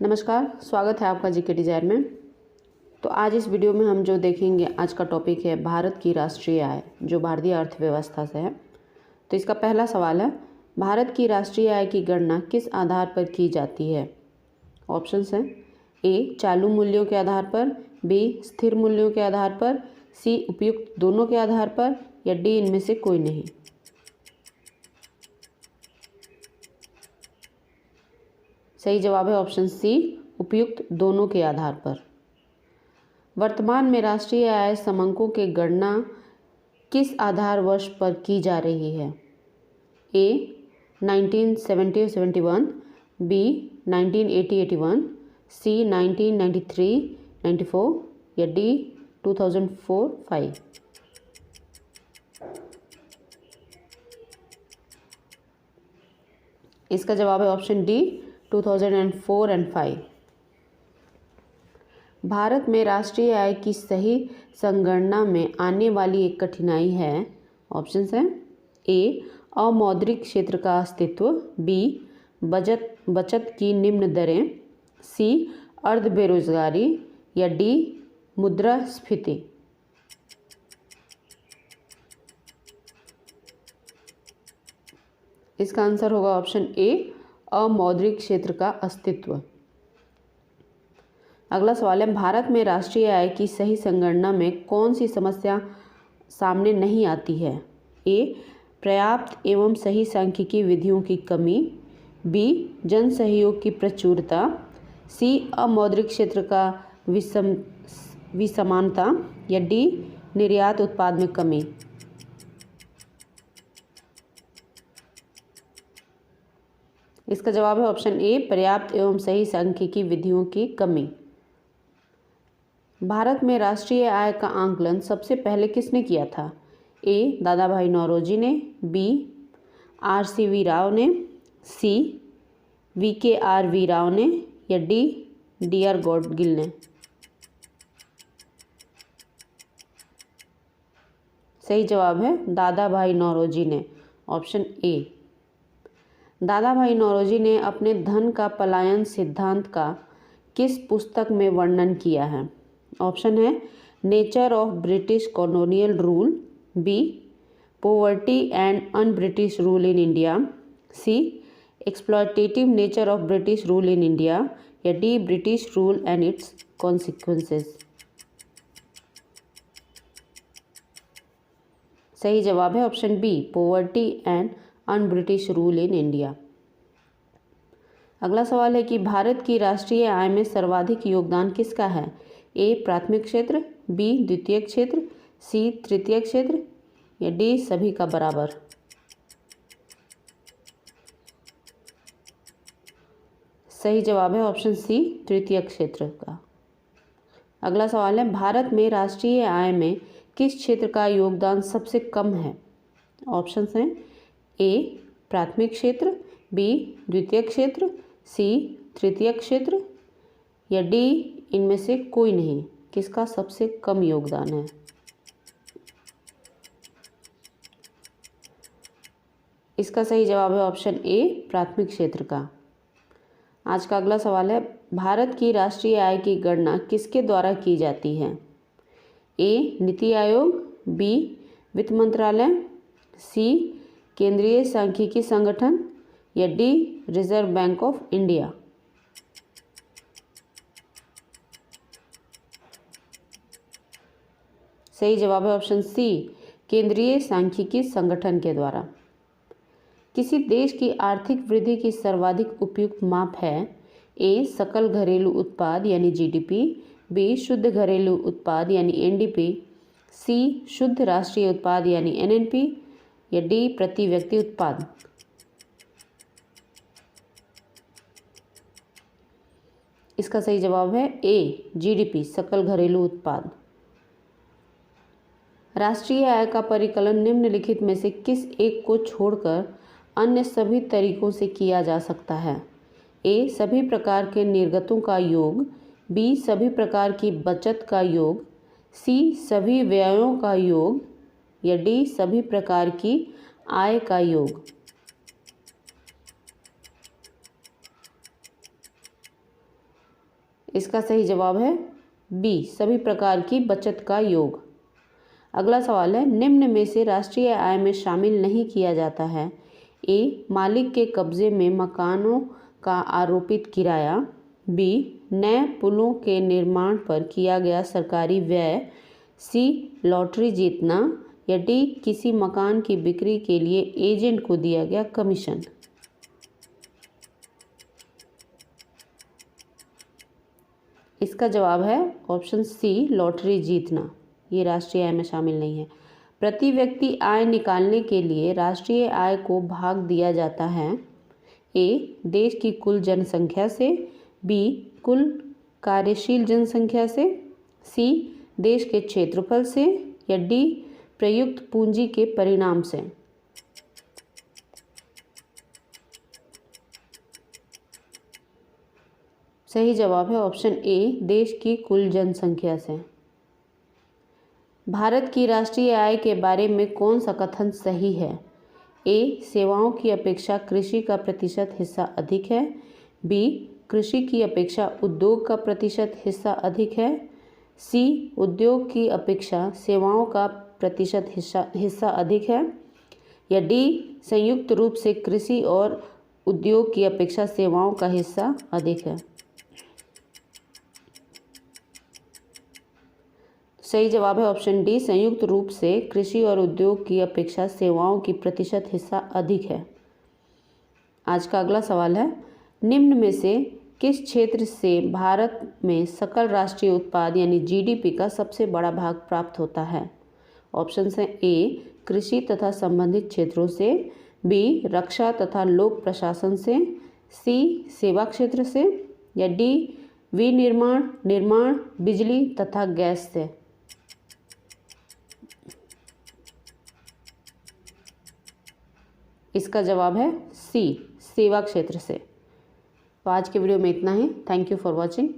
नमस्कार, स्वागत है आपका जीके डिज़ायर में। तो आज इस वीडियो में हम जो देखेंगे, आज का टॉपिक है भारत की राष्ट्रीय आय, जो भारतीय अर्थव्यवस्था से है। तो इसका पहला सवाल है, भारत की राष्ट्रीय आय की गणना किस आधार पर की जाती है? ऑप्शंस हैं ए चालू मूल्यों के आधार पर, बी स्थिर मूल्यों के आधार पर, सी उपयुक्त दोनों के आधार पर, या डी इनमें से कोई नहीं। सही जवाब है ऑप्शन सी, उपयुक्त दोनों के आधार पर। वर्तमान में राष्ट्रीय आय समंकों की गणना किस आधार वर्ष पर की जा रही है? ए 1970-71, बी 1980-81, सी 1993-94, या डी 2004-05। इसका जवाब है ऑप्शन डी 2004 और 5। भारत में राष्ट्रीय आय की सही संगणना में आने वाली एक कठिनाई है। ऑप्शंस हैं ए अमौद्रिक क्षेत्र का अस्तित्व, बी बचत की निम्न दरें, सी अर्ध बेरोजगारी, या डी मुद्रास्फीति। इसका आंसर होगा ऑप्शन ए अमौद्रिक क्षेत्र का अस्तित्व। अगला सवाल है, भारत में राष्ट्रीय आय की सही संगणना में कौन सी समस्या सामने नहीं आती है? ए पर्याप्त एवं सही सांख्यिकी विधियों की कमी, बी जन सहयोग की प्रचुरता, सी अमौद्रिक क्षेत्र का विसमानता, या डी निर्यात उत्पाद में कमी। इसका जवाब है ऑप्शन ए पर्याप्त एवं सही सांख्यिकी विधियों की कमी। भारत में राष्ट्रीय आय का आंकलन सबसे पहले किसने किया था? ए दादा भाई नौरोजी ने, बी RCV राव ने, सी VKRV राव ने, या डी DR गॉडगिल ने। सही जवाब है दादा भाई नौरोजी ने, ऑप्शन ए। दादा भाई नौरोजी ने अपने धन का पलायन सिद्धांत का किस पुस्तक में वर्णन किया है? ऑप्शन है nature of British colonial rule, B poverty and un British rule in India, C exploitative nature of British rule in India, या D British rule and its consequences. सही जवाब है option B poverty and un British rule in India. अगला सवाल है कि भारत की राष्ट्रीय आय में सर्वाधिक योगदान किसका है? ए प्राथमिक क्षेत्र, बी द्वितीयक क्षेत्र, सी तृतीयक क्षेत्र, या डी सभी का बराबर। सही जवाब है ऑप्शन सी तृतीयक क्षेत्र का। अगला सवाल है, भारत में राष्ट्रीय आय में किस क्षेत्र का योगदान सबसे कम है? ऑप्शंस हैं ए प्राथमिक क्षेत्र, बी द्वितीयक क्षेत्र, सी तृतीयक क्षेत्र, या डी इनमें से कोई नहीं। किसका सबसे कम योगदान है? इसका सही जवाब है ऑप्शन ए प्राथमिक क्षेत्र का। आज का अगला सवाल है, भारत की राष्ट्रीय आय की गणना किसके द्वारा की जाती है? ए नीति आयोग, बी वित्त मंत्रालय, सी केंद्रीय सांख्यिकी संगठन, या D reserve bank of India. सही जवाब है ऑप्शन सी केंद्रीय सांख्यिकी संगठन के द्वारा। किसी देश की आर्थिक वृद्धि की सर्वाधिक उपयुक्त माप है? ए सकल घरेलू उत्पाद यानी GDP, बी शुद्ध घरेलू उत्पाद यानी NDP, सी शुद्ध राष्ट्रीय उत्पाद यानी NNP, या डी प्रति व्यक्ति उत्पाद। इसका सही जवाब है ए GDP सकल घरेलू उत्पाद। राष्ट्रीय आय का परिकलन निम्नलिखित में से किस एक को छोड़कर अन्य सभी तरीकों से किया जा सकता है? ए सभी प्रकार के निर्गतों का योग, बी सभी प्रकार की बचत का योग, सी सभी व्ययों का योग, या डी सभी प्रकार की आय का योग। इसका सही जवाब है बी, सभी प्रकार की बचत का योग। अगला सवाल है, निम्न में से राष्ट्रीय आय में शामिल नहीं किया जाता है। ए, मालिक के कब्जे में मकानों का आरोपित किराया। बी, नए पुलों के निर्माण पर किया गया सरकारी व्यय। सी, लॉटरी जीतना। या डी, किसी मकान की बिक्री के लिए एजेंट को दिया गया कमीशन। इसका जवाब है ऑप्शन सी, लॉटरी जीतना। ये राष्ट्रीय आय में शामिल नहीं है। प्रति व्यक्ति आय निकालने के लिए राष्ट्रीय आय को भाग दिया जाता है। ए, देश की कुल जनसंख्या से। बी, कुल कार्यशील जनसंख्या से। सी, देश के क्षेत्रफल से। या डी, प्रयुक्त पूंजी के परिणाम से। सही जवाब है ऑप्शन ए, देश की कुल जनसंख्या से। भारत की राष्ट्रीय आय के बारे में कौन सा कथन सही है? ए, सेवाओं की अपेक्षा कृषि का प्रतिशत हिस्सा अधिक है। बी, कृषि की अपेक्षा उद्योग का प्रतिशत हिस्सा अधिक है। सी, उद्योग की अपेक्षा सेवाओं का प्रतिशत हिस्सा अधिक है। या डी, संयुक्त रूप से कृषि और उद्योग की अपेक्षा सेवाओं का हिस्सा अधिक है। सही जवाब है ऑप्शन डी, संयुक्त रूप से कृषि और उद्योग की अपेक्षा सेवाओं की प्रतिशत हिस्सा अधिक है। आज का अगला सवाल है, निम्न में से किस क्षेत्र से भारत में सकल राष्ट्रीय उत्पाद यानी जीडीपी का सबसे बड़ा भाग प्राप्त होता है? ऑप्शन है ए, कृषि तथा संबंधित क्षेत्रों से। बी, रक्षा तथा लोक प्रशासन से। सी, सेवा क्षेत्र से। या डी, निर्माण, बिजली तथा गैस से। इसका जवाब है सी, सेवा क्षेत्र से। तो आज के वीडियो में इतना ही। Thank you for watching.